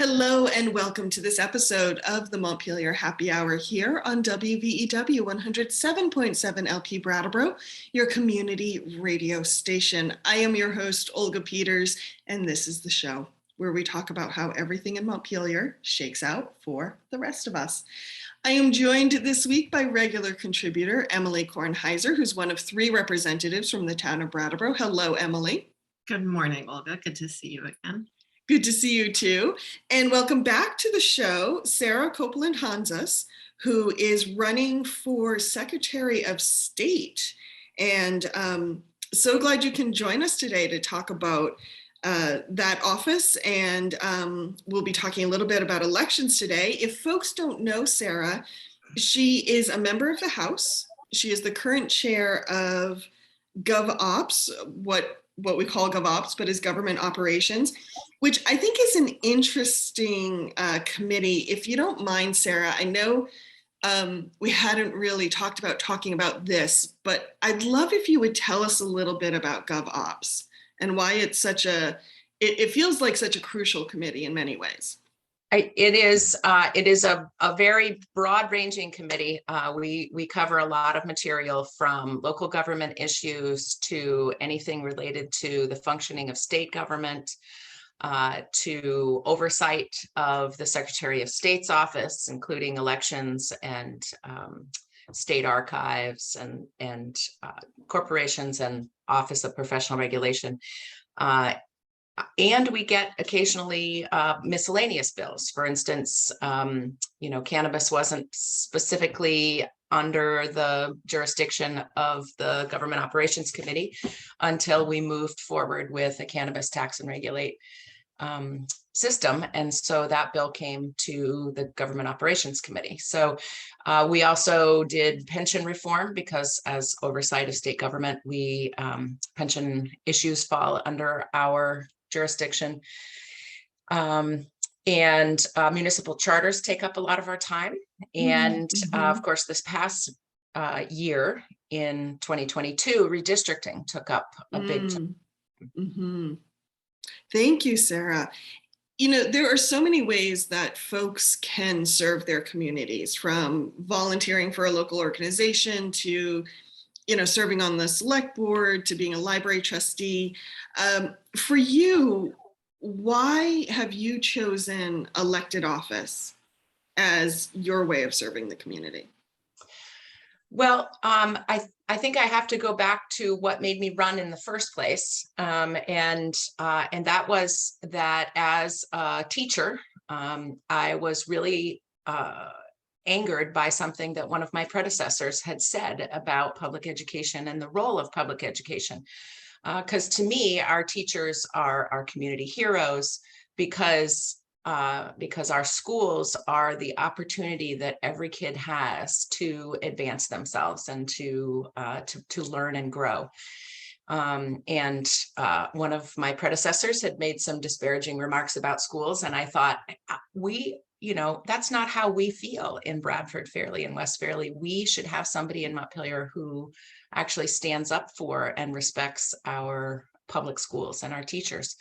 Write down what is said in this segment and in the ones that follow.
Hello and welcome to this episode of the Montpelier Happy Hour here on WVEW 107.7 LP Brattleboro, your community radio station. I am your host, Olga Peters, and this is the show where we talk about how everything in Montpelier shakes out for the rest of us. I am joined this week by regular contributor Emily Kornheiser, who's one of three representatives from the town of Brattleboro. Hello, Emily. Good morning, Olga. Good to see you again. Good to see you too. And welcome back to the show, Sarah Copeland Hanzas, who is running for Secretary of State. And so glad you can join us today to talk about that office. And we'll be talking a little bit about elections today. If folks don't know Sarah, she is a member of the House. She is the current chair of GovOps, what we call GovOps, but is government operations, which I think is an interesting committee. If you don't mind, Sarah, I know we hadn't really talking about this, but I'd love if you would tell us a little bit about GovOps and why it's it feels like such a crucial committee in many ways. It is a very broad-ranging committee. We cover a lot of material from local government issues to anything related to the functioning of state government, to oversight of the Secretary of State's office, including elections and state archives and corporations and Office of Professional Regulation. And we get occasionally miscellaneous bills. For instance, cannabis wasn't specifically under the jurisdiction of the Government Operations Committee until we moved forward with a cannabis tax and regulate system. And so that bill came to the Government Operations Committee. So we also did pension reform because as oversight of state government, pension issues fall under our jurisdiction. And municipal charters take up a lot of our time. And of course, this past year in 2022, redistricting took up a big time. Thank you, Sarah. There are so many ways that folks can serve their communities, from volunteering for a local organization to serving on the select board to being a library trustee. For you, why have you chosen elected office as your way of serving the community? Well, I think I have to go back to what made me run in the first place. And that was that as a teacher, I was really angered by something that one of my predecessors had said about public education and the role of public education. Because to me, our teachers are our community heroes because our schools are the opportunity that every kid has to advance themselves and to learn and grow. And one of my predecessors had made some disparaging remarks about schools, and I thought, that's not how we feel in Bradford Fairleigh and West Fairleigh. We should have somebody in Montpelier who actually stands up for and respects our public schools and our teachers.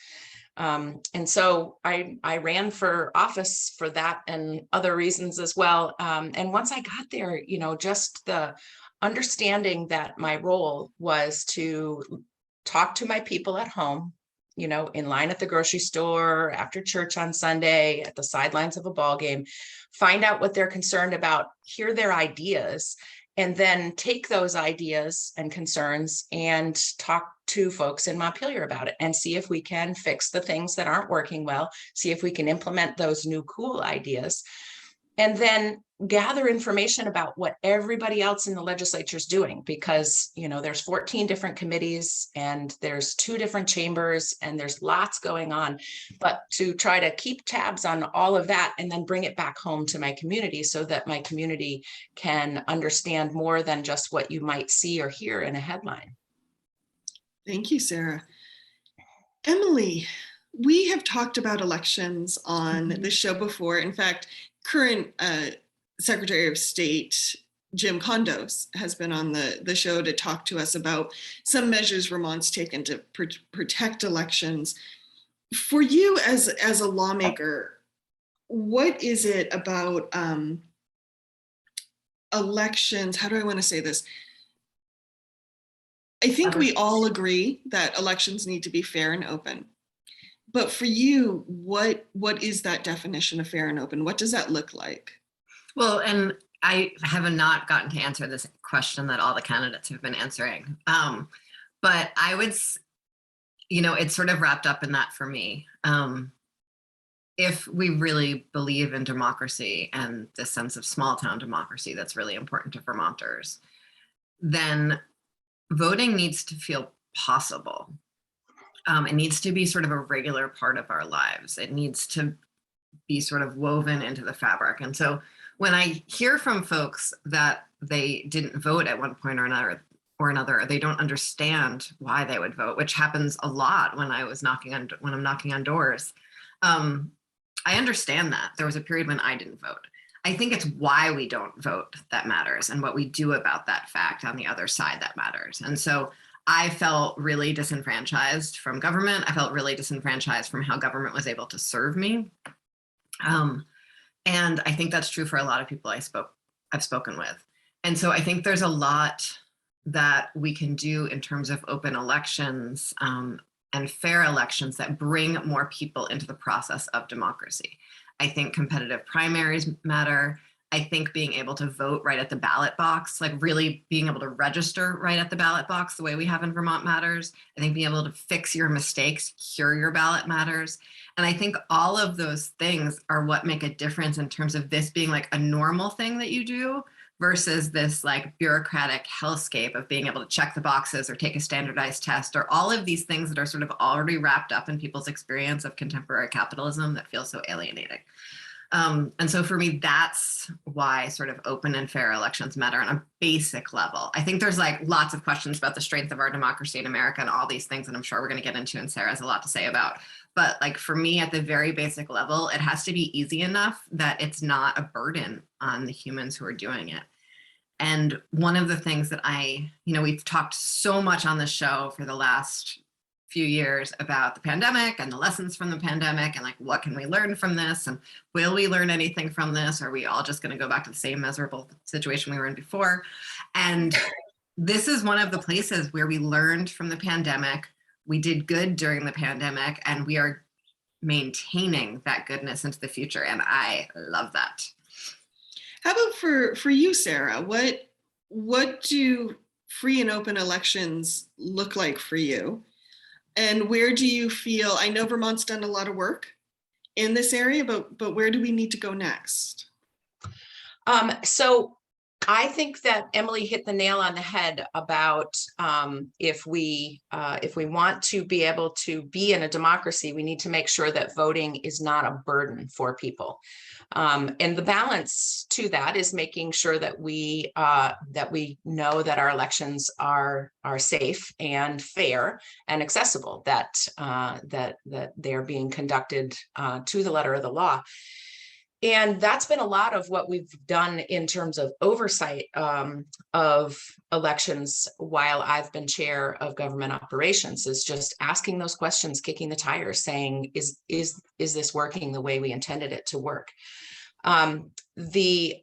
And so I ran for office for that and other reasons as well. And once I got there, just the understanding that my role was to talk to my people at home, in line at the grocery store, after church on Sunday, at the sidelines of a ball game, find out what they're concerned about, hear their ideas, and then take those ideas and concerns and talk to folks in Montpelier about it and see if we can fix the things that aren't working well, see if we can implement those new cool ideas, and then gather information about what everybody else in the legislature is doing, because there's 14 different committees and there's 2 different chambers and there's lots going on, but to try to keep tabs on all of that and then bring it back home to my community so that my community can understand more than just what you might see or hear in a headline. Thank you, Sarah. Emily, we have talked about elections on the show before. In fact, current Secretary of State Jim Condos has been on the show to talk to us about some measures Vermont's taken to protect elections. For you as a lawmaker, what is it about elections? How do I want to say this? I think we all agree that elections need to be fair and open. But for you, what is that definition of fair and open? What does that look like? Well, and I have not gotten to answer this question that all the candidates have been answering. But I would, it's sort of wrapped up in that for me. If we really believe in democracy and this sense of small town democracy that's really important to Vermonters, then voting needs to feel possible. It needs to be sort of a regular part of our lives. It needs to be sort of woven into the fabric. And so when I hear from folks that they didn't vote at one point or another, or they don't understand why they would vote, which happens a lot when I'm knocking on doors. I understand that. There was a period when I didn't vote. I think it's why we don't vote that matters, and what we do about that fact on the other side that matters. And so I felt really disenfranchised from government. I felt really disenfranchised from how government was able to serve me. And I think that's true for a lot of people I've spoken with. And so I think there's a lot that we can do in terms of open elections and fair elections that bring more people into the process of democracy. I think competitive primaries matter. I think being able to vote right at the ballot box, like really being able to register right at the ballot box the way we have in Vermont matters. I think being able to fix your mistakes, cure your ballot matters. And I think all of those things are what make a difference in terms of this being like a normal thing that you do versus this like bureaucratic hellscape of being able to check the boxes or take a standardized test, or all of these things that are sort of already wrapped up in people's experience of contemporary capitalism that feels so alienating. And so for me, that's why sort of open and fair elections matter on a basic level. I think there's like lots of questions about the strength of our democracy in America and all these things that I'm sure we're going to get into, and Sarah has a lot to say about. But like for me, at the very basic level, it has to be easy enough that it's not a burden on the humans who are doing it. And one of the things that we've talked so much on this show for the last few years about the pandemic and the lessons from the pandemic and like, what can we learn from this? And will we learn anything from this? Or are we all just going to go back to the same miserable situation we were in before? And this is one of the places where we learned from the pandemic. We did good during the pandemic, and we are maintaining that goodness into the future. And I love that. How about for you, Sarah? What do free and open elections look like for you? And where do you feel, I know Vermont's done a lot of work in this area, but where do we need to go next? So I think that Emily hit the nail on the head about if we want to be able to be in a democracy, we need to make sure that voting is not a burden for people. And the balance to that is making sure that we know that our elections are safe and fair and accessible, that they're being conducted to the letter of the law. And that's been a lot of what we've done in terms of oversight of elections while I've been chair of government operations, is just asking those questions, kicking the tires, saying, is this working the way we intended it to work? The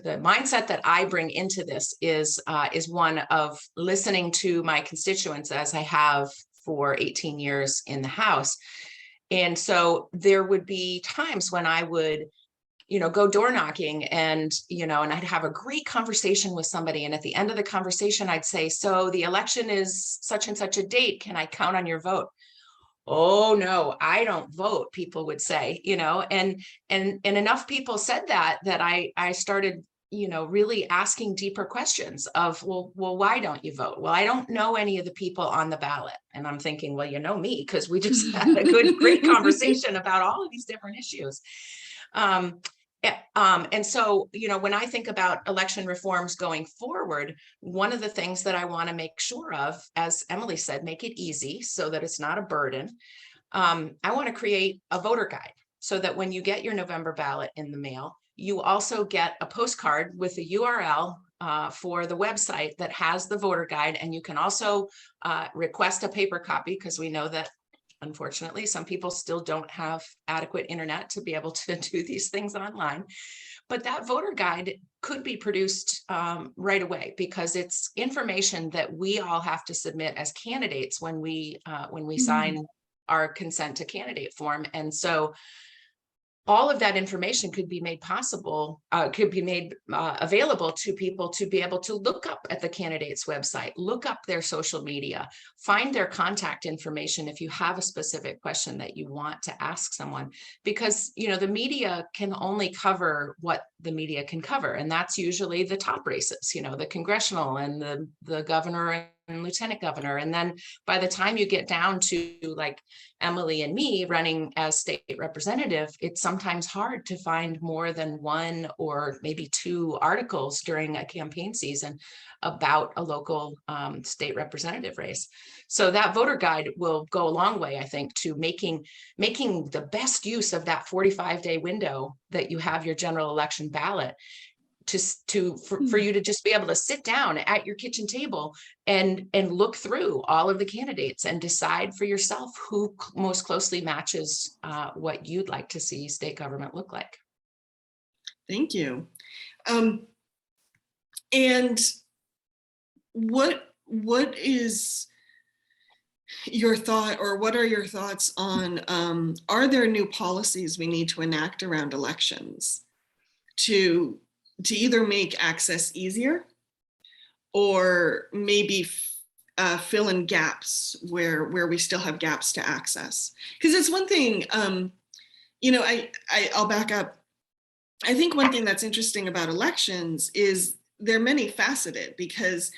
mindset that I bring into this is one of listening to my constituents, as I have for 18 years in the House. And so there would be times when I would, go door knocking and I'd have a great conversation with somebody. And at the end of the conversation, I'd say, so the election is such and such a date. Can I count on your vote? Oh, no, I don't vote, people would say, and enough people said that I started, really asking deeper questions of, well, why don't you vote? Well, I don't know any of the people on the ballot. And I'm thinking, well, you know me, because we just had a great conversation about all of these different issues. And so, when I think about election reforms going forward, one of the things that I want to make sure of, as Emily said, make it easy so that it's not a burden. I want to create a voter guide so that when you get your November ballot in the mail, you also get a postcard with a URL for the website that has the voter guide. And you can also request a paper copy, because we know that unfortunately, some people still don't have adequate internet to be able to do these things online. But that voter guide could be produced right away, because it's information that we all have to submit as candidates when we sign our consent to candidate form. And so all of that information could be made available to people to be able to look up at the candidate's website, look up their social media, find their contact information if you have a specific question that you want to ask someone. Because, the media can only cover what the media can cover, and that's usually the top races, the congressional and the governor and lieutenant governor. And then by the time you get down to like Emily and me running as state representative, it's sometimes hard to find more than one or maybe two articles during a campaign season about a local state representative race. So that voter guide will go a long way, I think, to making the best use of that 45-day window that you have your general election ballot, for you to just be able to sit down at your kitchen table and look through all of the candidates and decide for yourself who most closely matches what you'd like to see state government look like. Thank you. And what is your thought, or what are your thoughts on, are there new policies we need to enact around elections to either make access easier or maybe fill in gaps where we still have gaps to access? Because it's one thing, I'll back up. I think one thing that's interesting about elections is they're many faceted, because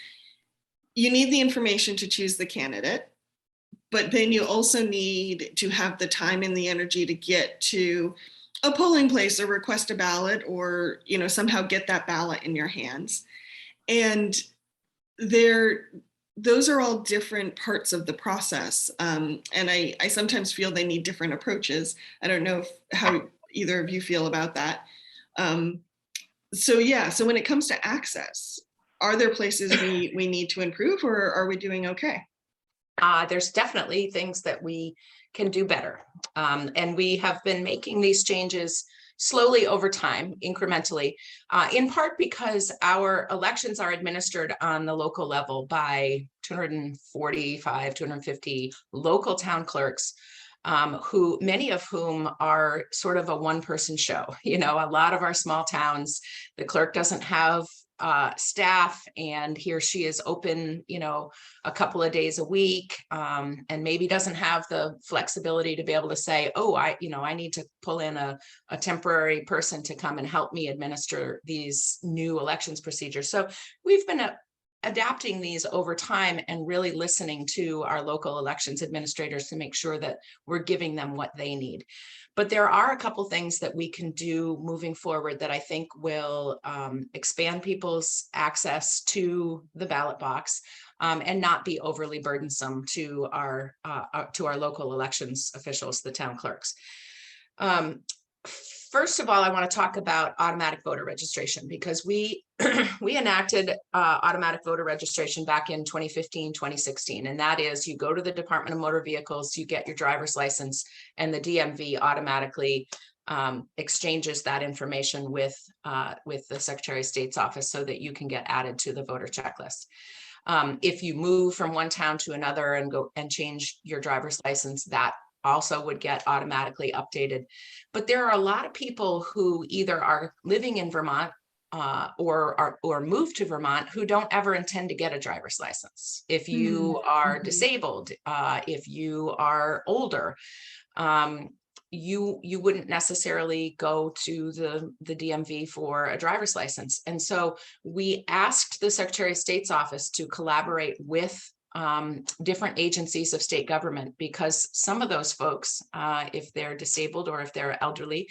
you need the information to choose the candidate, but then you also need to have the time and the energy to get to a polling place or request a ballot, or somehow get that ballot in your hands. And those are all different parts of the process, and I sometimes feel they need different approaches. I don't know how either of you feel about that. So when it comes to access, are there places we need to improve, or are we doing okay? There's definitely things that we can do better. And we have been making these changes slowly over time, incrementally, in part because our elections are administered on the local level by 245, 250 local town clerks, who many of whom are sort of a one-person show. A lot of our small towns, the clerk doesn't have staff, and he or she is open, a couple of days a week, and maybe doesn't have the flexibility to be able to say, oh, I need to pull in a temporary person to come and help me administer these new elections procedures. So we've been adapting these over time and really listening to our local elections administrators to make sure that we're giving them what they need. But there are a couple things that we can do moving forward that I think will expand people's access to the ballot box, and not be overly burdensome to our local elections officials, the town clerks. First of all, I want to talk about automatic voter registration, because we enacted automatic voter registration back in 2015, 2016. And that is, you go to the Department of Motor Vehicles, you get your driver's license, and the DMV automatically exchanges that information with the Secretary of State's office so that you can get added to the voter checklist. If you move from one town to another and go and change your driver's license, that also would get automatically updated. But there are a lot of people who either are living in Vermont or move to Vermont who don't ever intend to get a driver's license. If you are disabled, if you are older, you wouldn't necessarily go to the DMV for a driver's license. And so we asked the Secretary of State's office to collaborate with different agencies of state government, because some of those folks, if they're disabled or if they're elderly,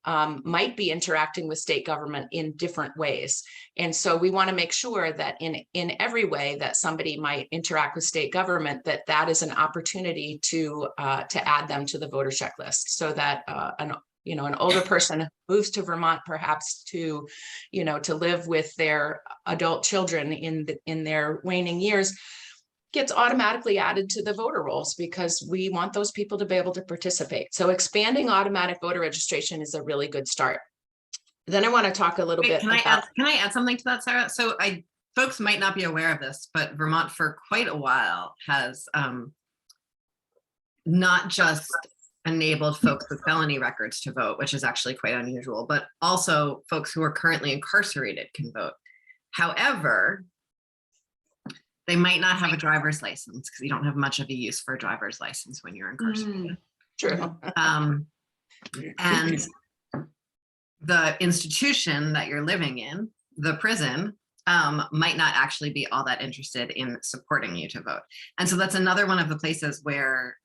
might be interacting with state government in different ways. And so we want to make sure that in every way that somebody might interact with state government, that is an opportunity to add them to the voter checklist, so that an older person moves to Vermont, perhaps to live with their adult children in their waning years, gets automatically added to the voter rolls because we want those people to be able to participate. So expanding automatic voter registration is a really good start. Then I want to talk a little bit Can I add something to that, Sarah? So folks might not be aware of this, but Vermont for quite a while has not just enabled folks with felony records to vote, which is actually quite unusual, but also folks who are currently incarcerated can vote. However, they might not have a driver's license because you don't have much of a use for a driver's license when you're incarcerated. True. And the institution that you're living in, the prison, might not actually be all that interested in supporting you to vote. And so that's another one of the places where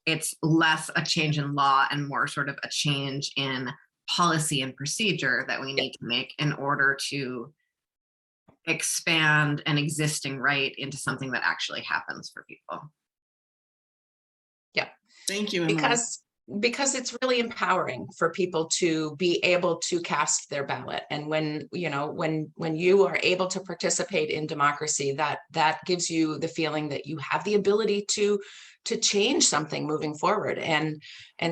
it's less a change in law and more sort of a change in policy and procedure that we need to make in order to expand an existing right into something that actually happens for people. Yeah. Thank you, Emily. Because it's really empowering for people to be able to cast their ballot. And when you are able to participate in democracy, that gives you the feeling that you have the ability to change something moving forward. And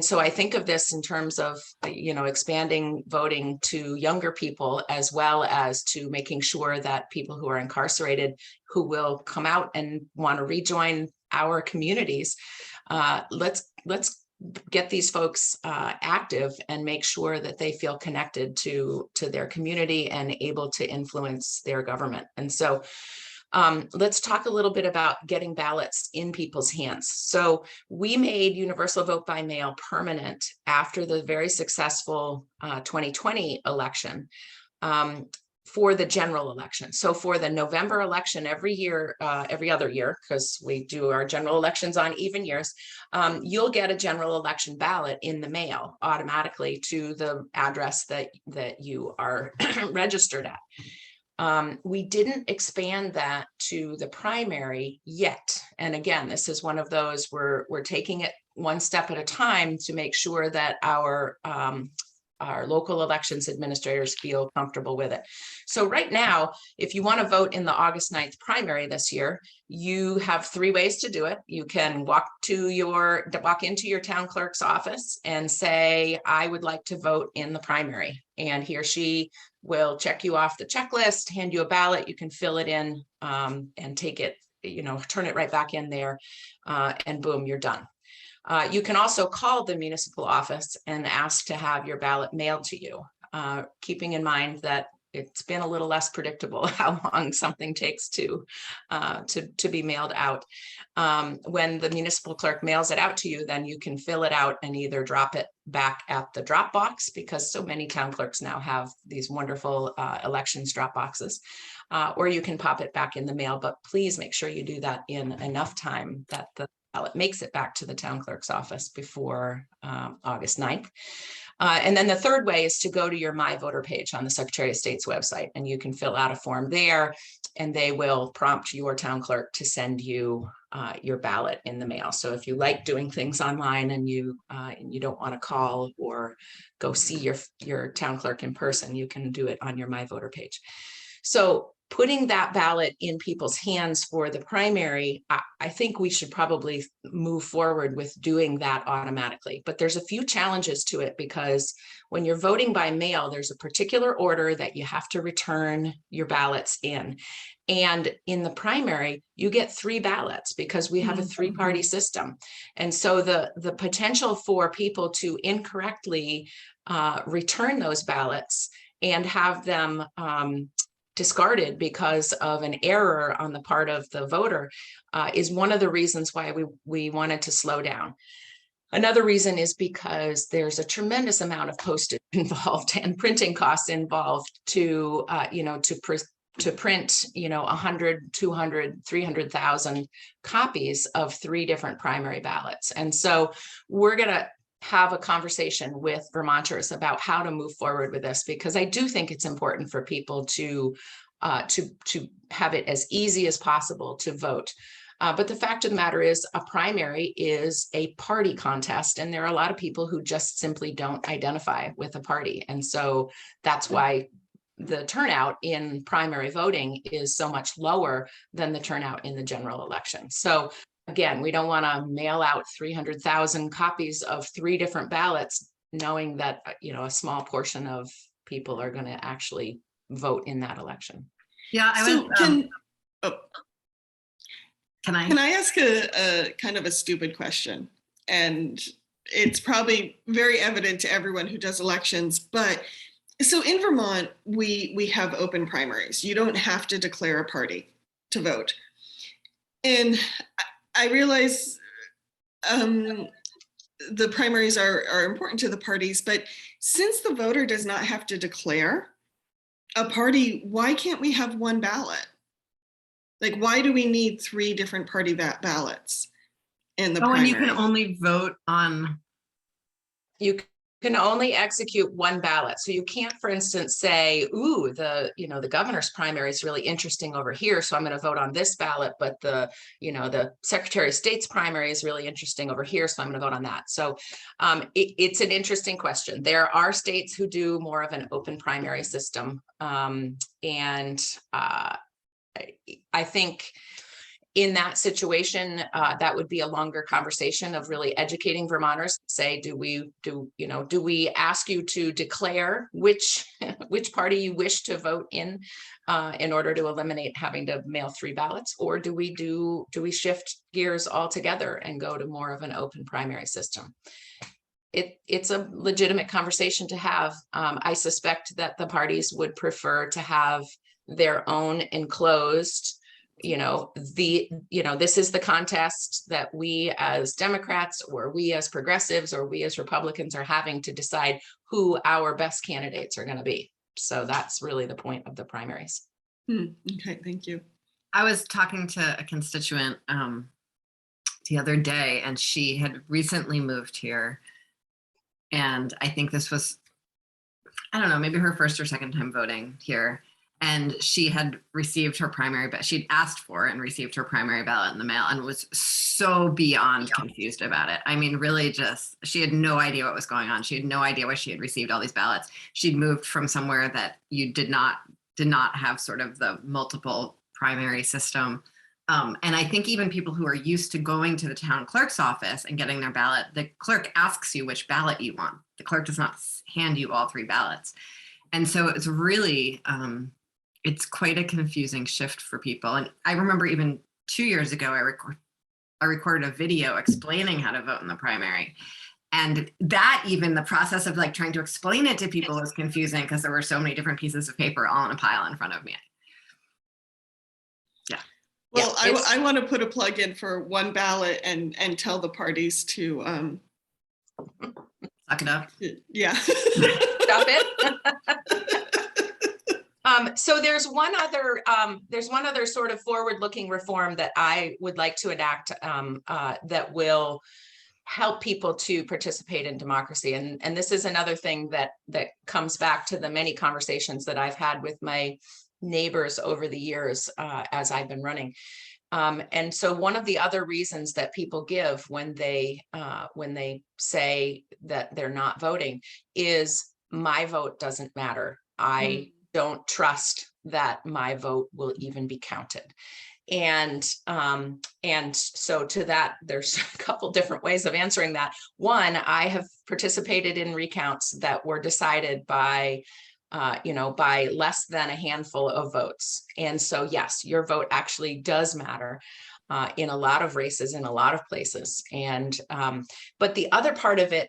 so I think of this in terms of, expanding voting to younger people, as well as to making sure that people who are incarcerated, who will come out and want to rejoin our communities, let's get these folks active and make sure that they feel connected to their community and able to influence their government. And so let's talk a little bit about getting ballots in people's hands. So we made universal vote by mail permanent after the very successful 2020 election. For the general election. So for the November election every year, every other year, because we do our general elections on even years, you'll get a general election ballot in the mail automatically to the address that you are registered at. We didn't expand that to the primary yet. And again, this is one of those we're taking it one step at a time to make sure that our local elections administrators feel comfortable with it. So right now, if you want to vote in the August 9th primary this year, you have 3 ways to do it. You can walk into your town clerk's office and say, I would like to vote in the primary. And he or she will check you off the checklist, hand you a ballot. You can fill it in and take it, turn it right back in there, and boom, you're done. You can also call the municipal office and ask to have your ballot mailed to you, keeping in mind that it's been a little less predictable how long something takes to be mailed out. When the municipal clerk mails it out to you, then you can fill it out and either drop it back at the drop box, because so many town clerks now have these wonderful elections drop boxes, or you can pop it back in the mail. But please make sure you do that in enough time that the ballot makes it back to the town clerk's office before August 9th. And then the third way is to go to your My Voter page on the Secretary of State's website, and you can fill out a form there, and they will prompt your town clerk to send you your ballot in the mail. So if you like doing things online and you don't want to call or go see your town clerk in person, you can do it on your My Voter page. So putting that ballot in people's hands for the primary, I think we should probably move forward with doing that automatically. But there's a few challenges to it, because when you're voting by mail, there's a particular order that you have to return your ballots in. And in the primary, you get 3 ballots because we have a 3-party system. And so the potential for people to incorrectly return those ballots and have them discarded because of an error on the part of the voter is one of the reasons why we wanted to slow down. Another reason is because there's a tremendous amount of postage involved and printing costs involved to print 100, 200, 300,000 copies of 3 different primary ballots. And so we're going to have a conversation with Vermonters about how to move forward with this, because I do think it's important for people to have it as easy as possible to vote. But the fact of the matter is, a primary is a party contest, and there are a lot of people who just simply don't identify with a party. And so that's why the turnout in primary voting is so much lower than the turnout in the general election. So again, we don't want to mail out 300,000 copies of 3 different ballots, knowing that, a small portion of people are going to actually vote in that election. Yeah, Can I ask a kind of a stupid question? And it's probably very evident to everyone who does elections, but so in Vermont, we have open primaries. You don't have to declare a party to vote. And I realize the primaries are important to the parties, but since the voter does not have to declare a party, why can't we have one ballot? Like, why do we need 3 different party ballots in the primary? And you can only vote on. You can only execute one ballot. So you can't, for instance, say, ooh, the governor's primary is really interesting over here, so I'm going to vote on this ballot, but the Secretary of State's primary is really interesting over here, so I'm going to vote on that. So it's an interesting question. There are states who do more of an open primary system. And I think in that situation, that would be a longer conversation of really educating Vermonters. Say, do we ask you to declare which party you wish to vote in order to eliminate having to mail 3 ballots, or do we shift gears altogether and go to more of an open primary system? It's a legitimate conversation to have. I suspect that the parties would prefer to have their own enclosed. This is the contest that we as Democrats, or we as progressives, or we as Republicans are having to decide who our best candidates are going to be. So that's really the point of the primaries. Okay, thank you. I was talking to a constituent the other day, and she had recently moved here. And I think this was, I don't know, maybe her first or second time voting here. And she had received her primary, but she'd asked for and received her primary ballot in the mail and was so beyond confused about it. I mean, really just, she had no idea what was going on. She had no idea why she had received all these ballots. She'd moved from somewhere that you did not have sort of the multiple primary system. And I think even people who are used to going to the town clerk's office and getting their ballot, the clerk asks you which ballot you want. The clerk does not hand you all 3 ballots. And so it's really, it's quite a confusing shift for people. And I remember even 2 years ago, I recorded a video explaining how to vote in the primary. And that, even the process of like trying to explain it to people was confusing because there were so many different pieces of paper all in a pile in front of me. Yeah. Well, yeah, I want to put a plug in for one ballot and tell the parties to suck it up. Yeah. Stop it. So there's one other sort of forward-looking reform that I would like to enact that will help people to participate in democracy. And this is another thing that comes back to the many conversations that I've had with my neighbors over the years as I've been running. And so one of the other reasons that people give when they say that they're not voting is, my vote doesn't matter. I don't trust that my vote will even be counted. And so to that, there's a couple different ways of answering that. One, I have participated in recounts that were decided by less than a handful of votes. And so, yes, your vote actually does matter in a lot of races, in a lot of places. And but the other part of it,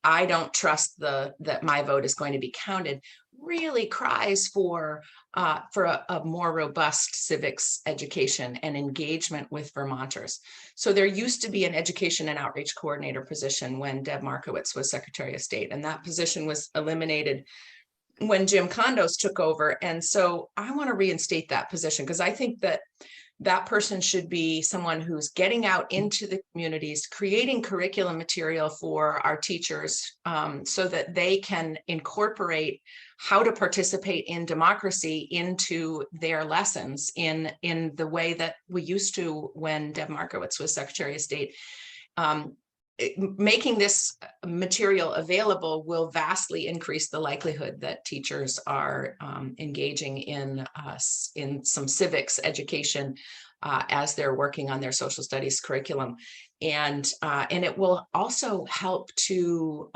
I don't trust that my vote is going to be counted, really cries for a more robust civics education and engagement with Vermonters. So there used to be an education and outreach coordinator position when Deb Markowitz was Secretary of State, and that position was eliminated when Jim Condos took over. And so I want to reinstate that position, because I think that person should be someone who's getting out into the communities, creating curriculum material for our teachers so that they can incorporate how to participate in democracy into their lessons in the way that we used to when Deb Markowitz was Secretary of State. making this material available will vastly increase the likelihood that teachers are engaging in some civics education as they're working on their social studies curriculum, and it will also help to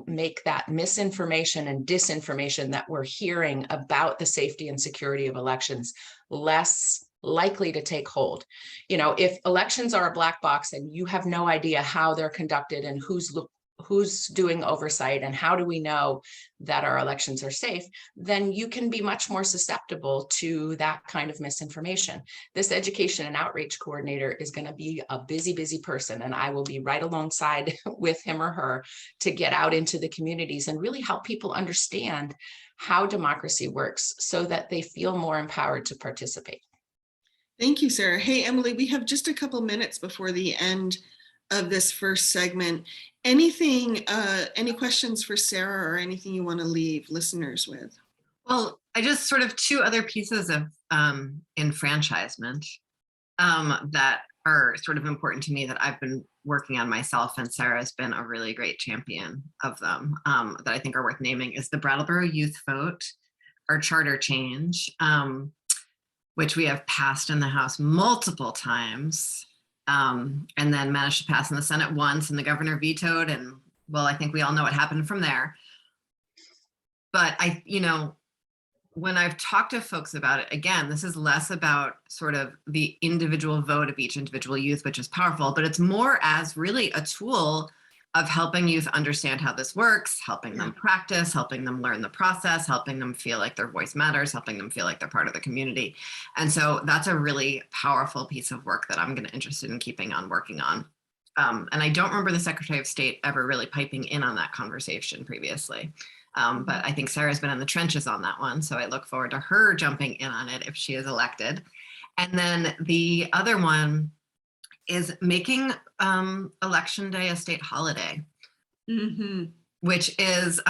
make that misinformation and disinformation that we're hearing about the safety and security of elections less likely to take hold. You know, if elections are a black box and you have no idea how they're conducted and who's doing oversight and how do we know that our elections are safe, then you can be much more susceptible to that kind of misinformation. This education and outreach coordinator is going to be a busy, busy person, and I will be right alongside with him or her to get out into the communities and really help people understand how democracy works so that they feel more empowered to participate. Thank you, Sarah. Hey, Emily, we have just a couple minutes before the end of this first segment. Anything, any questions for Sarah or anything you want to leave listeners with? Well, I just sort of two other pieces of enfranchisement that are sort of important to me that I've been working on myself, and Sarah has been a really great champion of them that I think are worth naming, is the Brattleboro Youth Vote, our charter change, which we have passed in the House multiple times, and then managed to pass in the Senate once, and the governor vetoed, and well, I think we all know what happened from there. But when I've talked to folks about it, again, this is less about sort of the individual vote of each individual youth, which is powerful, but it's more as really a tool of helping youth understand how this works, helping them practice, helping them learn the process, helping them feel like their voice matters, helping them feel like they're part of the community. And so that's a really powerful piece of work that I'm going to interested in keeping on working on. And I don't remember the Secretary of State ever really piping in on that conversation previously. But I think Sarah's been in the trenches on that one. So I look forward to her jumping in on it if she is elected. And then the other one is making Election Day a state holiday, which is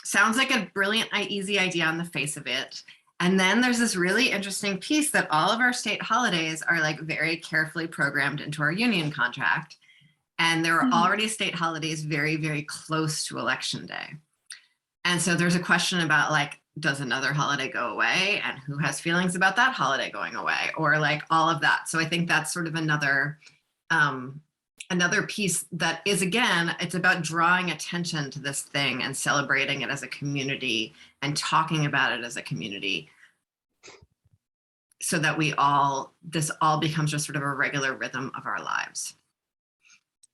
sounds like a brilliant, easy idea on the face of it. And then there's this really interesting piece that all of our state holidays are like very carefully programmed into our union contract. And there are already state holidays very, very close to Election Day. And so there's a question about like, does another holiday go away, and who has feelings about that holiday going away, or like all of that. So I think that's sort of another piece that is, again, it's about drawing attention to this thing and celebrating it as a community and talking about it as a community, so that this all becomes just sort of a regular rhythm of our lives.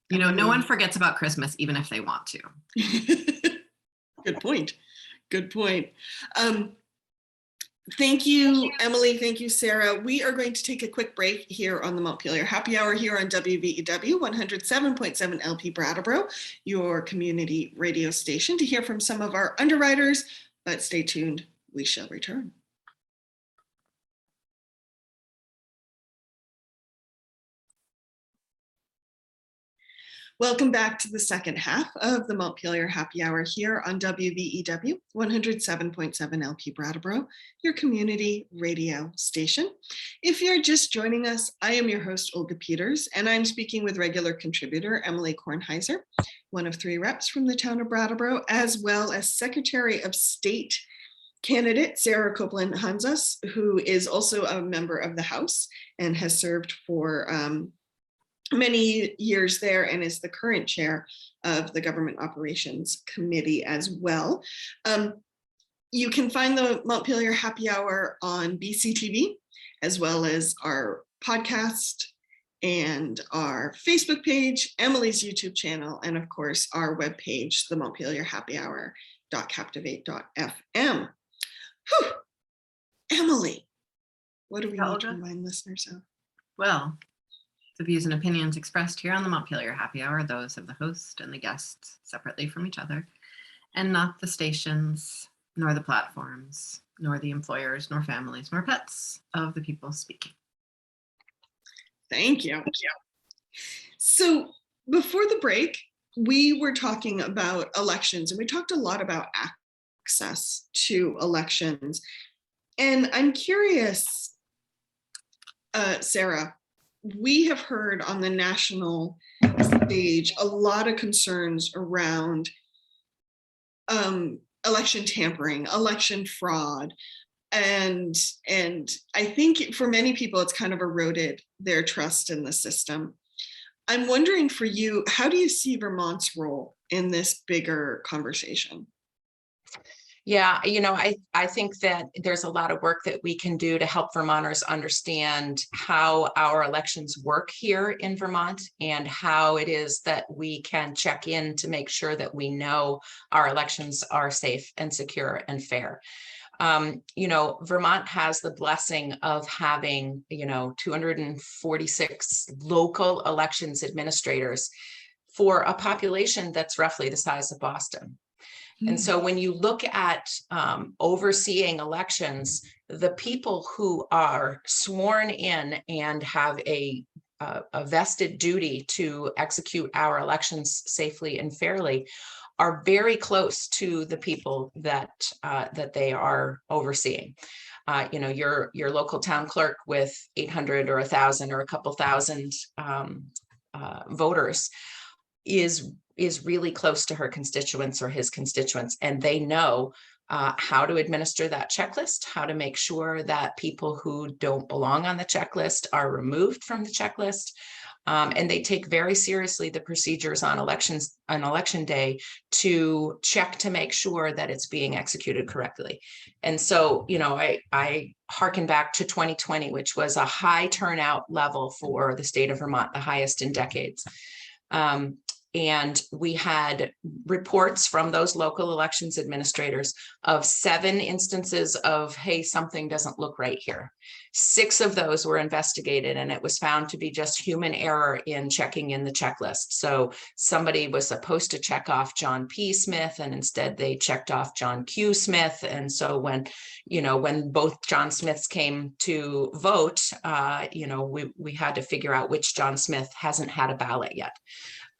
You know, no one forgets about Christmas, even if they want to. Good point. Good point. Thank you, Emily. Thank you, Sarah. We are going to take a quick break here on the Montpelier Happy Hour here on WVEW 107.7 LP Brattleboro, your community radio station, to hear from some of our underwriters, but stay tuned. We shall return. Welcome back to the second half of the Montpelier Happy Hour here on WVEW 107.7 LP Brattleboro, your community radio station. If you're just joining us, I am your host, Olga Peters, and I'm speaking with regular contributor Emily Kornheiser, one of 3 reps from the town of Brattleboro, as well as Secretary of State candidate Sarah Copeland Hanzas, who is also a member of the House and has served for many years there and is the current chair of the Government Operations Committee as well. You can find the Montpelier Happy Hour on BCTV, as well as our podcast and our Facebook page, Emily's YouTube channel, and of course our webpage, the montpelierhappyhour.captivate.fm. Whew. Emily, what do we need to remind listeners of? Well, the views and opinions expressed here on the Montpelier Happy Hour are those of the host and the guests separately from each other, and not the stations, nor the platforms, nor the employers, nor families, nor pets of the people speaking. Thank you. So before the break, we were talking about elections, and we talked a lot about access to elections. And I'm curious, Sarah, we have heard on the national stage a lot of concerns around election tampering, election fraud, and I think for many people it's kind of eroded their trust in the system. I'm wondering for you, how do you see Vermont's role in this bigger conversation? Yeah, I think that there's a lot of work that we can do to help Vermonters understand how our elections work here in Vermont and how it is that we can check in to make sure that we know our elections are safe and secure and fair. Vermont has the blessing of having, 246 local elections administrators for a population that's roughly the size of Boston. And so when you look at overseeing elections, the people who are sworn in and have a vested duty to execute our elections safely and fairly are very close to the people that they are overseeing. Your local town clerk with 800 or 1,000 or a couple thousand voters is really close to her constituents or his constituents, and they know how to administer that checklist, how to make sure that people who don't belong on the checklist are removed from the checklist. And they take very seriously the procedures on election day to check to make sure that it's being executed correctly. And so, I hearken back to 2020, which was a high turnout level for the state of Vermont, the highest in decades. And we had reports from those local elections administrators of 7 instances of, hey, something doesn't look right here. 6 of those were investigated, and it was found to be just human error in checking in the checklist. So somebody was supposed to check off John P. Smith, and instead they checked off John Q. Smith. And so when both John Smiths came to vote, we had to figure out which John Smith hasn't had a ballot yet.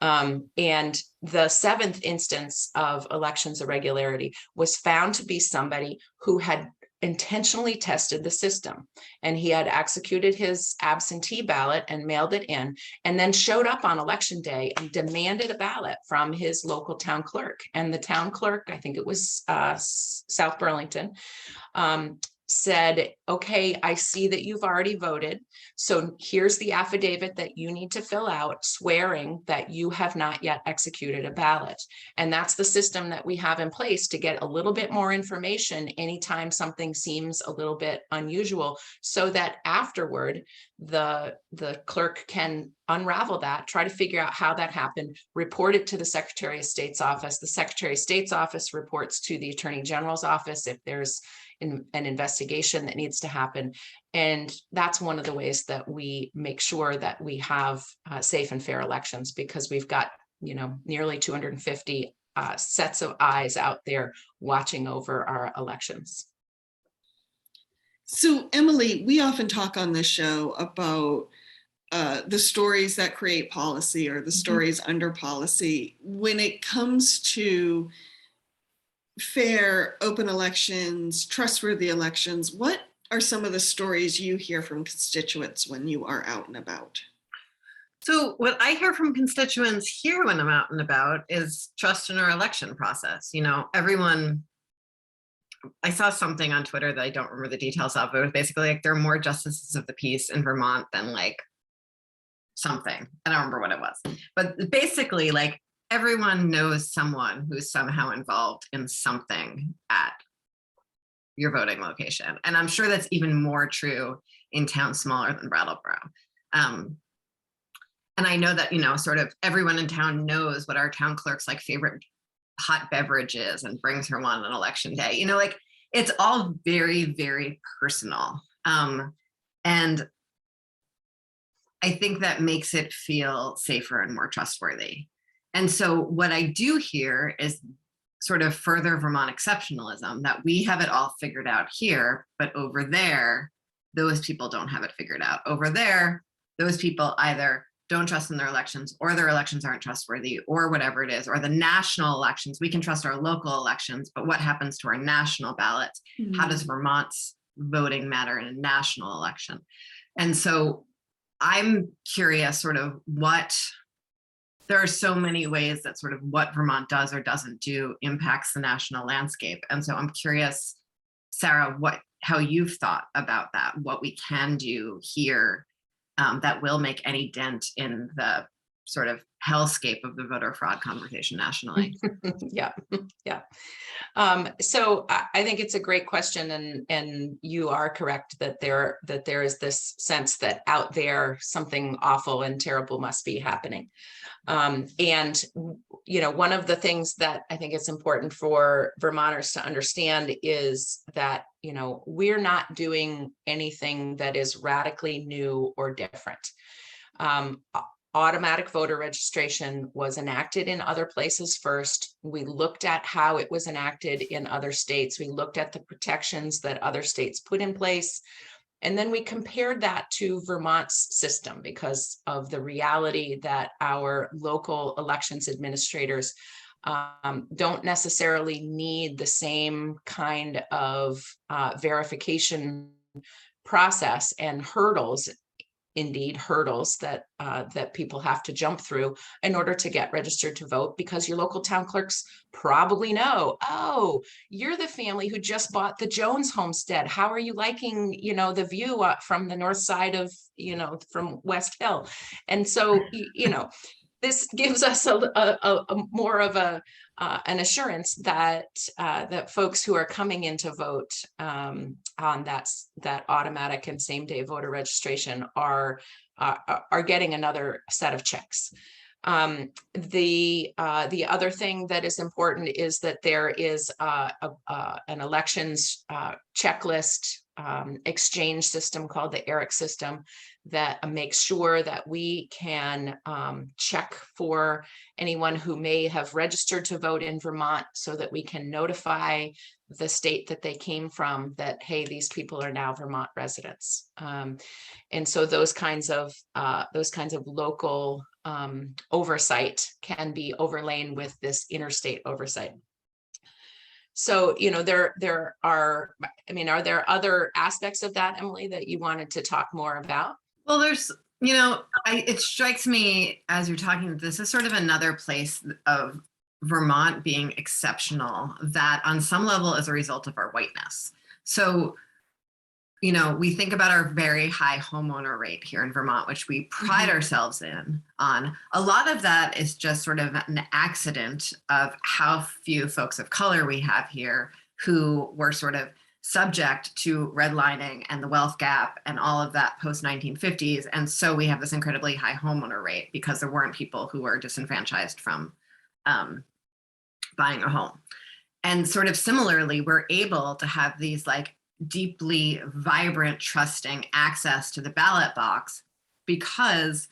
And the 7th instance of elections irregularity was found to be somebody who had intentionally tested the system, and he had executed his absentee ballot and mailed it in, and then showed up on election day and demanded a ballot from his local town clerk. And the town clerk, I think it was South Burlington, said, okay, I see that you've already voted. So here's the affidavit that you need to fill out swearing that you have not yet executed a ballot. And that's the system that we have in place to get a little bit more information anytime something seems a little bit unusual, so that afterward the clerk can unravel that, try to figure out how that happened, report it to the Secretary of State's office. The Secretary of State's office reports to the Attorney General's office if there's an investigation that needs to happen. And that's one of the ways that we make sure that we have safe and fair elections, because we've got, nearly 250 sets of eyes out there watching over our elections. So Emily, we often talk on this show about the stories that create policy, or the stories under policy. When it comes to fair, open elections, trustworthy elections, what are some of the stories you hear from constituents when you are out and about? So what I hear from constituents here when I'm out and about is trust in our election process. Everyone, I saw something on Twitter that I don't remember the details of, but it was basically like there are more justices of the peace in Vermont than like something. I don't remember what it was, but basically like everyone knows someone who's somehow involved in something at your voting location. And I'm sure that's even more true in towns smaller than Brattleboro. And I know that, sort of everyone in town knows what our town clerk's like favorite hot beverage is and brings her one on election day. Like it's all very, very personal. And I think that makes it feel safer and more trustworthy. And so what I do here is sort of further Vermont exceptionalism, that we have it all figured out here, but over there, those people don't have it figured out. Over there, those people either don't trust in their elections, or their elections aren't trustworthy, or whatever it is, or the national elections. We can trust our local elections, but what happens to our national ballots? How does Vermont's voting matter in a national election? And so I'm curious sort of there are so many ways that sort of what Vermont does or doesn't do impacts the national landscape. And so I'm curious, Sarah, how you've thought about that, what we can do here that will make any dent in the sort of hellscape of the voter fraud conversation nationally. Yeah, yeah. So I think it's a great question, and you are correct that there is this sense that out there something awful and terrible must be happening. And one of the things that I think it's important for Vermonters to understand is that we're not doing anything that is radically new or different. Automatic voter registration was enacted in other places first. We looked at how it was enacted in other states. We looked at the protections that other states put in place. And then we compared that to Vermont's system because of the reality that our local elections administrators don't necessarily need the same kind of verification process and hurdles that people have to jump through in order to get registered to vote, because your local town clerks probably know, oh, you're the family who just bought the Jones homestead. How are you liking, the view from the north side of, from West Hill? And so, this gives us a more of an assurance that that folks who are coming in to vote on that automatic and same day voter registration are getting another set of checks. The other thing that is important is that there is an elections checklist exchange system called the ERIC system that makes sure that we can check for anyone who may have registered to vote in Vermont, so that we can notify the state that they came from that, hey, these people are now Vermont residents. And so those kinds of local oversight can be overlain with this interstate oversight. So, there are there other aspects of that, Emily, that you wanted to talk more about? Well, there's, it strikes me as you're talking, this is sort of another place of Vermont being exceptional that on some level is a result of our whiteness. So, we think about our very high homeowner rate here in Vermont, which we pride ourselves on. A lot of that is just sort of an accident of how few folks of color we have here who were sort of subject to redlining and the wealth gap and all of that post 1950s. And so we have this incredibly high homeowner rate because there weren't people who were disenfranchised from buying a home. And sort of similarly, we're able to have these like deeply vibrant, trusting access to the ballot box because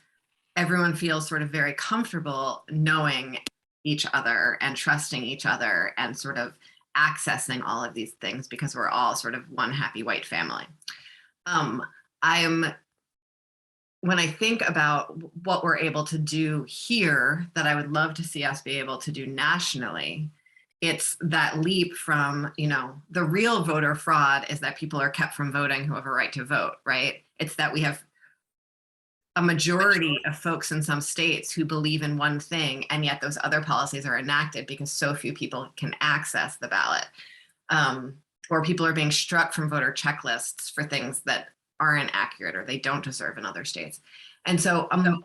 everyone feels sort of very comfortable knowing each other and trusting each other and sort of accessing all of these things because we're all sort of one happy white family. When I think about what we're able to do here that I would love to see us be able to do nationally, it's that leap from, the real voter fraud is that people are kept from voting who have a right to vote, right? It's that we have a majority of folks in some states who believe in one thing, and yet those other policies are enacted because so few people can access the ballot. Or people are being struck from voter checklists for things that aren't accurate or they don't deserve in other states. And so I'm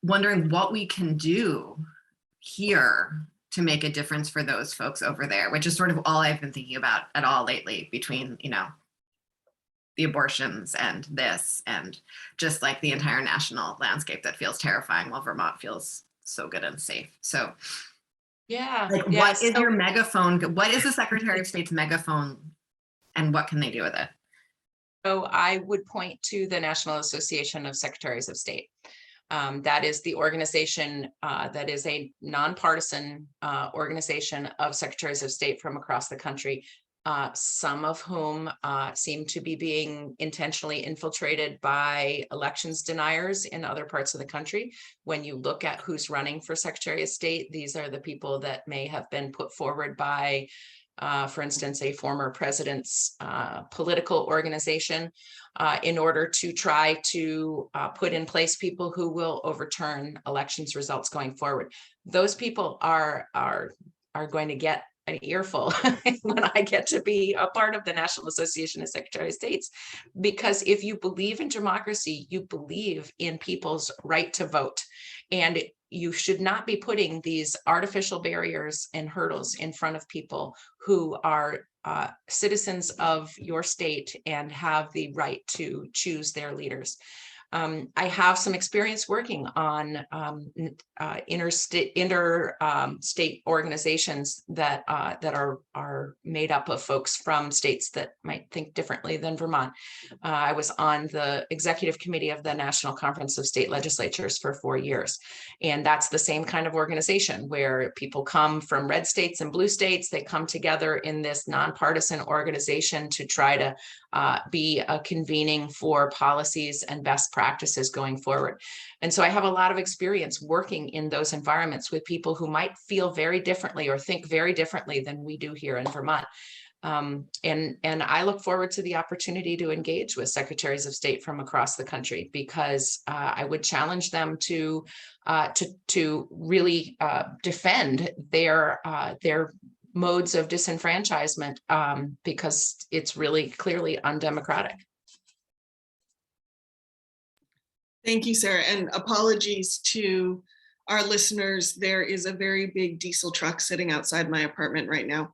wondering what we can do here to make a difference for those folks over there, which is sort of all I've been thinking about at all lately between, the abortions and this and just like the entire national landscape that feels terrifying while Vermont feels so good and safe. So yeah, what is your megaphone? What is the Secretary of State's megaphone and what can they do with it? So I would point to the National Association of Secretaries of State. That is the organization that is a nonpartisan organization of secretaries of state from across the country, some of whom seem to be being intentionally infiltrated by elections deniers in other parts of the country. When you look at who's running for Secretary of State, these are the people that may have been put forward by for instance, a former president's political organization, in order to try to put in place people who will overturn elections results going forward. Those people are going to get an earful when I get to be a part of the National Association of Secretary of States, because if you believe in democracy, you believe in people's right to vote, and you should not be putting these artificial barriers and hurdles in front of people who are citizens of your state and have the right to choose their leaders. I have some experience working on interstate organizations that are made up of folks from states that might think differently than Vermont. I was on the executive committee of the National Conference of State Legislatures for 4 years, and that's the same kind of organization where people come from red states and blue states. They come together in this nonpartisan organization to try to be a convening for policies and best practices going forward. And so I have a lot of experience working in those environments with people who might feel very differently or think very differently than we do here in Vermont. And I look forward to the opportunity to engage with secretaries of state from across the country, because I would challenge them to really defend their modes of disenfranchisement, because it's really clearly undemocratic. Thank you, Sarah, and apologies to our listeners. There is a very big diesel truck sitting outside my apartment right now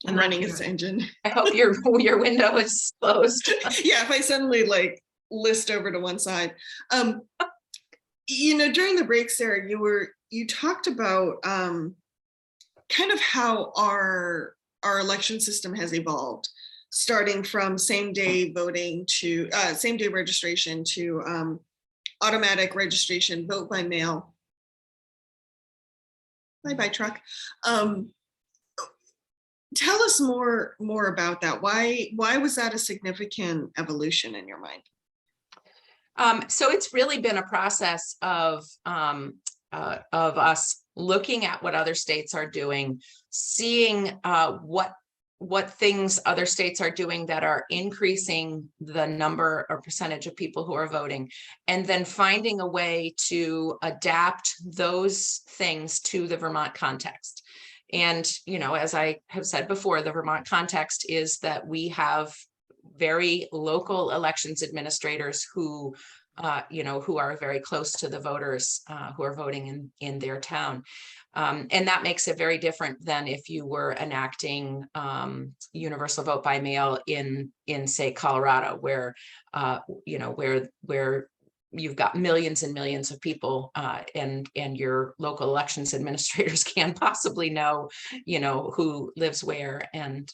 and running its engine. I hope your window is closed. Yeah, if I suddenly list over to one side. During the break, Sarah, you talked about kind of how our election system has evolved, starting from same-day voting to same-day registration to automatic registration, vote by mail. Bye-bye, truck. Tell us more about that. Why was that a significant evolution in your mind? So it's really been a process of us looking at what other states are doing, seeing what things other states are doing that are increasing the number or percentage of people who are voting, and then finding a way to adapt those things to the Vermont context. And, as I have said before, the Vermont context is that we have very local elections administrators who are very close to the voters who are voting in their town. And that makes it very different than if you were enacting universal vote by mail in say, Colorado, where you've got millions and millions of people, and your local elections administrators can't possibly know, who lives where and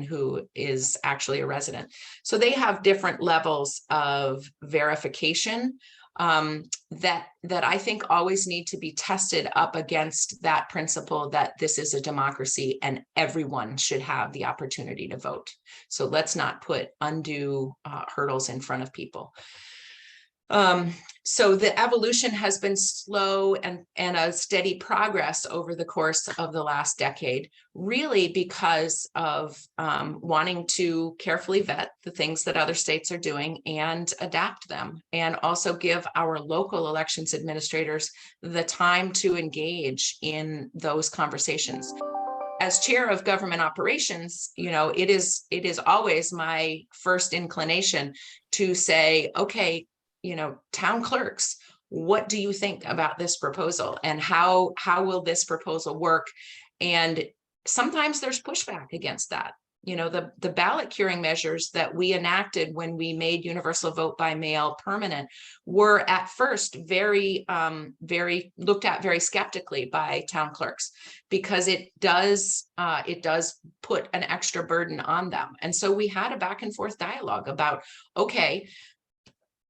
who is actually a resident. So they have different levels of verification that I think always need to be tested up against that principle that this is a democracy and everyone should have the opportunity to vote. So let's not put undue hurdles in front of people. So the evolution has been slow and a steady progress over the course of the last decade, really because of wanting to carefully vet the things that other states are doing and adapt them, and also give our local elections administrators the time to engage in those conversations. As chair of government operations, it is always my first inclination to say, okay, town clerks, what do you think about this proposal, and how will this proposal work? And sometimes there's pushback against that. The ballot curing measures that we enacted when we made universal vote by mail permanent were at first very looked at very skeptically by town clerks, because it does put an extra burden on them. And so we had a back and forth dialogue about, okay,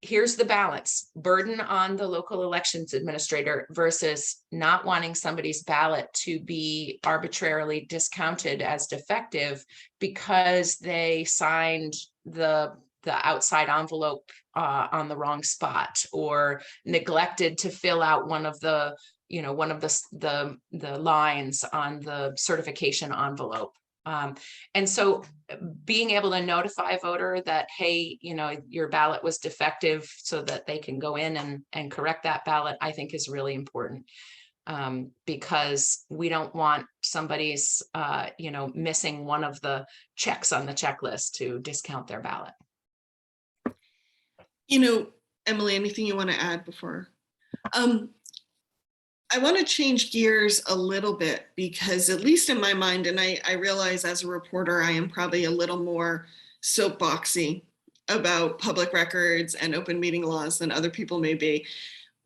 here's the balance: burden on the local elections administrator versus not wanting somebody's ballot to be arbitrarily discounted as defective because they signed the outside envelope on the wrong spot, or neglected to fill out one of the lines on the certification envelope. And so being able to notify a voter that, hey, your ballot was defective so that they can go in and correct that ballot, I think is really important. Because we don't want somebody's, missing one of the checks on the checklist to discount their ballot. Emily, anything you want to add before? I want to change gears a little bit because, at least in my mind, and I realize as a reporter, I am probably a little more soapboxy about public records and open meeting laws than other people may be.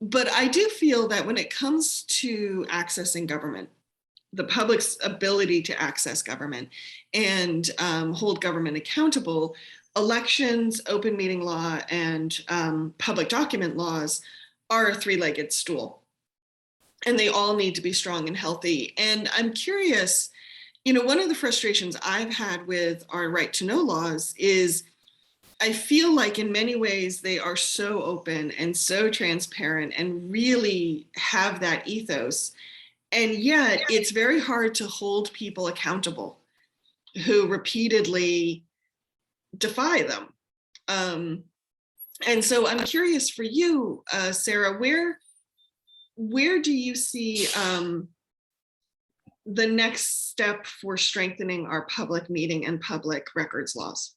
But I do feel that when it comes to accessing government, the public's ability to access government and hold government accountable, elections, open meeting law, and public document laws are a three-legged stool. And they all need to be strong and healthy. And I'm curious, one of the frustrations I've had with our right to know laws is I feel like in many ways they are so open and so transparent and really have that ethos. And yet it's very hard to hold people accountable who repeatedly defy them. And so I'm curious for you, Sarah, where do you see the next step for strengthening our public meeting and public records laws?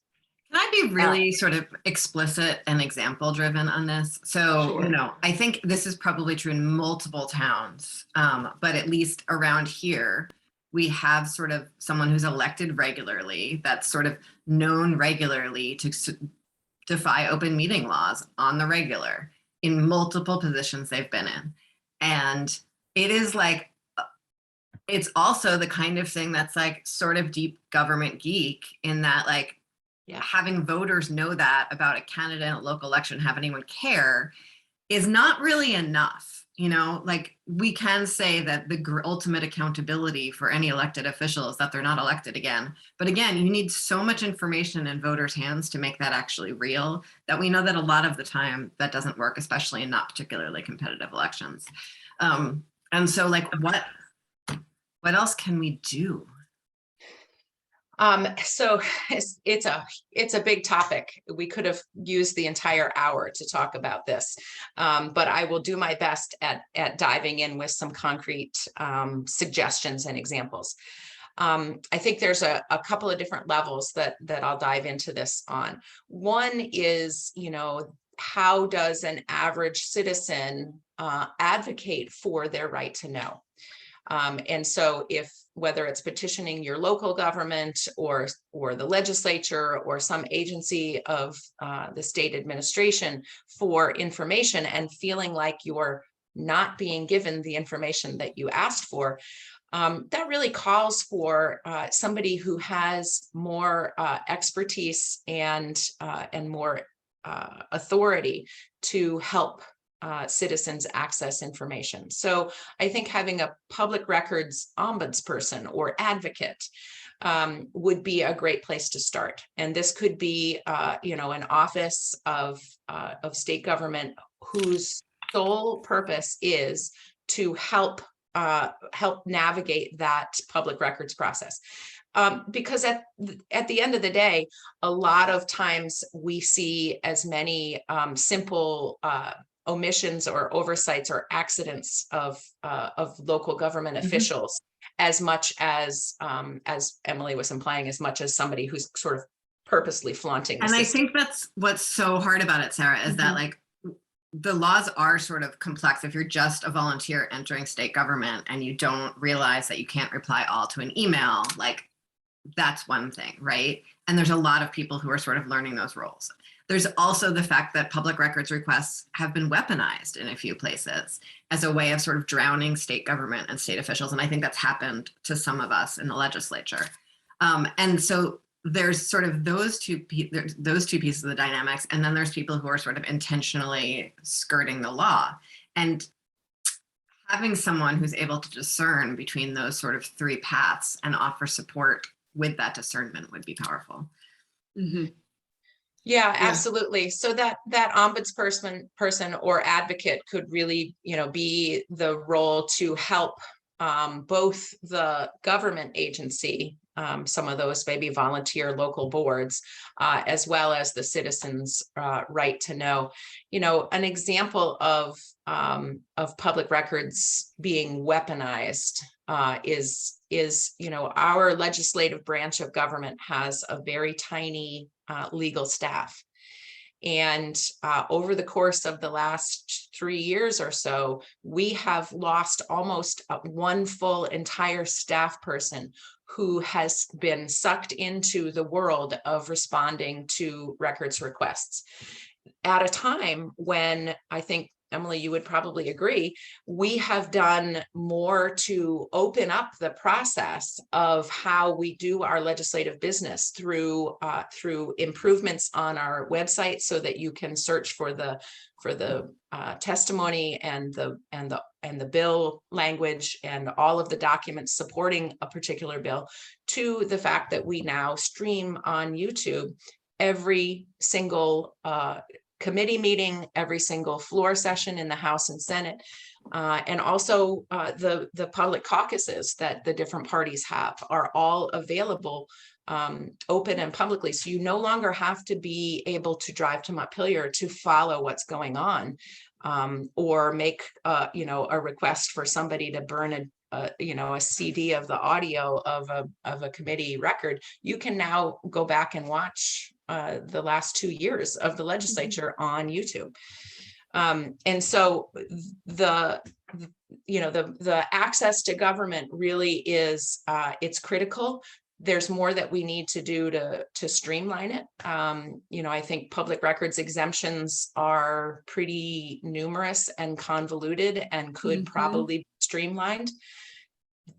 Can I be really sort of explicit and example driven on this? So, Sure. I think this is probably true in multiple towns, but at least around here, we have sort of someone who's elected regularly, that's sort of known regularly to defy open meeting laws on the regular in multiple positions they've been in. And it is like, it's also the kind of thing that's like sort of deep government geek in that, like, having voters know that about a candidate in a local election, have anyone care, is not really enough. Like, we can say that the ultimate accountability for any elected official is that they're not elected again. But again, you need so much information in voters' hands to make that actually real, that we know that a lot of the time that doesn't work, especially in not particularly competitive elections. And so, like, what else can we do? So it's a big topic. We could have used the entire hour to talk about this, but I will do my best at diving in with some concrete suggestions and examples. I think there's a couple of different levels that I'll dive into this on. One is, how does an average citizen advocate for their right to know? And so whether it's petitioning your local government or the legislature or some agency of the state administration for information and feeling like you're not being given the information that you asked for, that really calls for somebody who has more expertise and more authority to help citizens access information. So I think having a public records ombudsperson or advocate would be a great place to start. And this could be, an office of state government whose sole purpose is to help navigate that public records process. Because at the end of the day, a lot of times we see as many simple omissions or oversights or accidents of local government officials, as much as Emily was implying, as much as somebody who's sort of purposely flaunting the system. I think that's what's so hard about it, Sarah, is that, like, the laws are sort of complex. If you're just a volunteer entering state government and you don't realize that you can't reply all to an email, like, that's one thing, right? And there's a lot of people who are sort of learning those roles. There's also the fact that public records requests have been weaponized in a few places as a way of sort of drowning state government and state officials. And I think that's happened to some of us in the legislature. And so there's sort of those two pieces of the dynamics. And then there's people who are sort of intentionally skirting the law. And having someone who's able to discern between those sort of three paths and offer support with that discernment would be powerful. Mm-hmm. Yeah, absolutely. So that ombudsperson or advocate could really, be the role to help both the government agency some of those maybe volunteer local boards, as well as the citizens' right to know. An example of public records being weaponized is our legislative branch of government has a very tiny legal staff. And over the course of the last 3 years or so, we have lost almost one full entire staff person who has been sucked into the world of responding to records requests at a time when, I think, Emily, you would probably agree, we have done more to open up the process of how we do our legislative business through improvements on our website, so that you can search for the testimony and the bill language and all of the documents supporting a particular bill, to the fact that we now stream on YouTube every single committee meeting, every single floor session in the House and Senate, and also the public caucuses that the different parties have are all available open and publicly. So you no longer have to be able to drive to Montpelier to follow what's going on, or make a request for somebody to burn a CD of the audio of a committee record. You can now go back and watch the last 2 years of the legislature on YouTube. And so the access to government really is it's critical. There's more that we need to do to streamline it. I think public records exemptions are pretty numerous and convoluted and could probably be streamlined.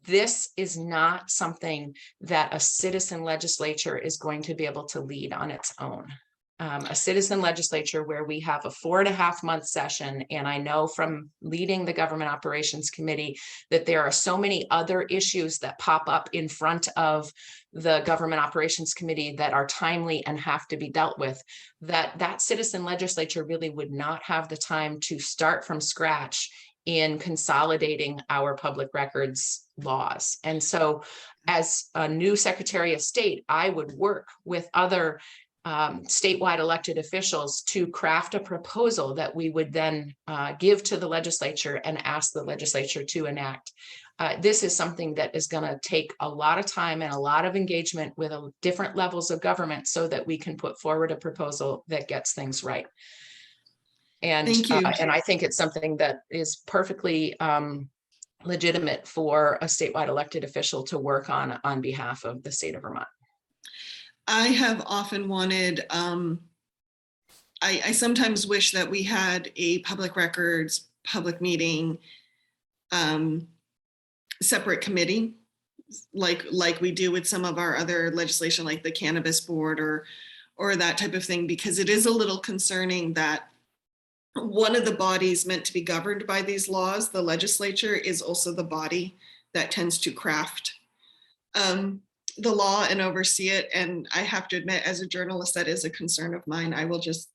This is not something that a citizen legislature is going to be able to lead on its own. A citizen legislature where we have a 4.5-month session, and I know from leading the Government Operations Committee that there are so many other issues that pop up in front of the Government Operations Committee that are timely and have to be dealt with, that citizen legislature really would not have the time to start from scratch in consolidating our public records laws. And so as a new Secretary of State, I would work with other statewide elected officials to craft a proposal that we would then give to the legislature and ask the legislature to enact. This is something that is going to take a lot of time and a lot of engagement with different levels of government, so that we can put forward a proposal that gets things right. And Thank you. And I think it's something that is perfectly legitimate for a statewide elected official to work on behalf of the state of Vermont. I have often wanted, I sometimes wish that we had a public records, public meeting, separate committee, like we do with some of our other legislation, like the cannabis board or that type of thing, because it is a little concerning that one of the bodies meant to be governed by these laws, the legislature, is also the body that tends to craft the law and oversee it. And I have to admit, as a journalist, that is a concern of mine. I will just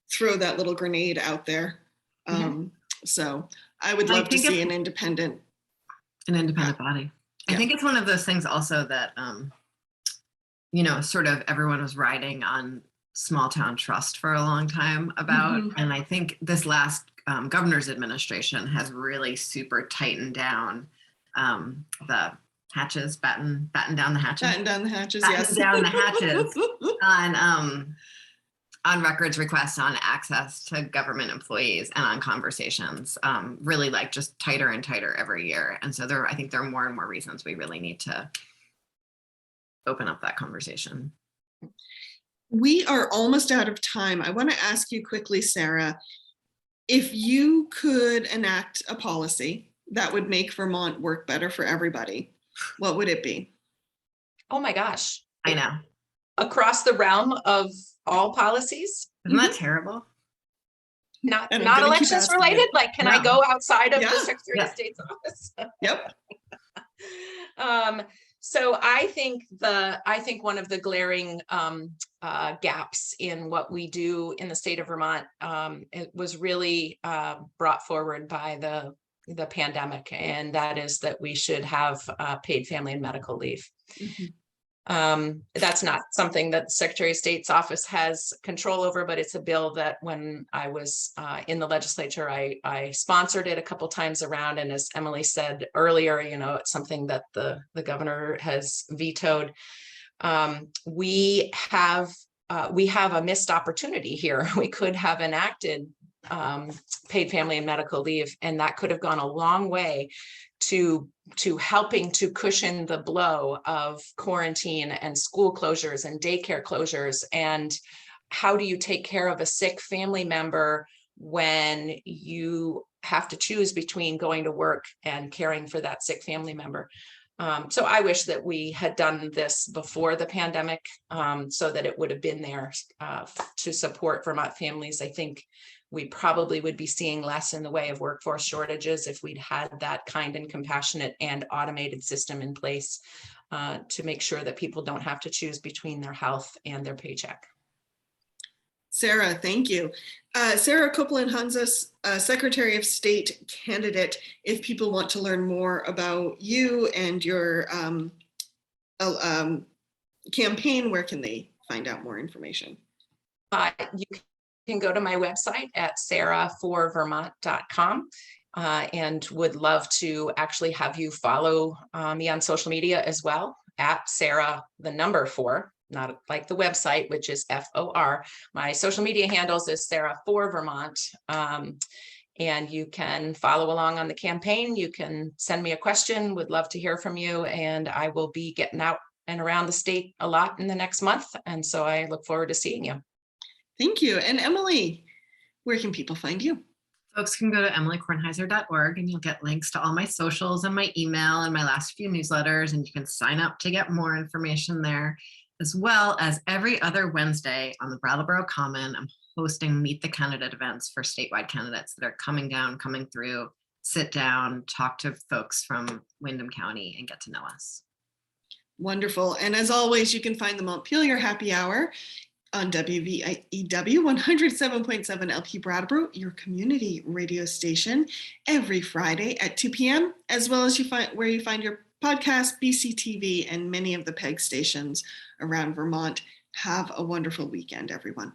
throw that little grenade out there. So I would love to see an independent body. I think it's one of those things also that, sort of everyone was riding on small town trust for a long time about. And I think this last governor's administration has really super tightened down the hatches, batten down the hatches. Batten down the hatches, yes. Down the hatches on records requests, on access to government employees, and on conversations, really like just tighter and tighter every year. And so I think there are more and more reasons we really need to open up that conversation. We are almost out of time. I want to ask you quickly, Sarah, if you could enact a policy that would make Vermont work better for everybody, what would it be? Oh my gosh. I know. Across the realm of all policies. Isn't that terrible? Not elections related? Like, can I go outside of the Secretary of State's office? Yep. So I think one of the glaring gaps in what we do in the state of Vermont, it was really brought forward by the the pandemic, and that is that we should have paid family and medical leave. That's not something that the Secretary of State's office has control over, but it's a bill that when I was in the legislature, I sponsored it a couple times around. And as Emily said earlier, it's something that the governor has vetoed. We have a missed opportunity here. We could have enacted paid family and medical leave, and that could have gone a long way to helping to cushion the blow of quarantine and school closures and daycare closures. And how do you take care of a sick family member when you have to choose between going to work and caring for that sick family member? So I wish that we had done this before the pandemic, so that it would have been there to support Vermont families. I think we probably would be seeing less in the way of workforce shortages if we'd had that kind and compassionate and automated system in place to make sure that people don't have to choose between their health and their paycheck. Sarah, thank you. Sarah Copeland Hanzas, Secretary of State candidate. If people want to learn more about you and your campaign, where can they find out more information? You can go to my website at sarahforvermont.com and would love to actually have you follow me on social media as well, at Sarah, the number 4. Not like the website, which is FOR. My social media handles is Sarah for Vermont. And you can follow along on the campaign. You can send me a question. Would love to hear from you. And I will be getting out and around the state a lot in the next month. And so I look forward to seeing you. Thank you. And Emily, where can people find you? Folks can go to emilykornheiser.org and you'll get links to all my socials and my email and my last few newsletters. And you can sign up to get more information there. As well as every other Wednesday on the Brattleboro Common, I'm hosting Meet the Candidate events for statewide candidates that are coming through, sit down, talk to folks from Windham County and get to know us. Wonderful. And as always, you can find the Montpelier Happy Hour on WVEW 107.7 LP Brattleboro, your community radio station, every Friday at 2 p.m., as well as where you find your podcast, BCTV, and many of the PEG stations around Vermont. Have a wonderful weekend, everyone.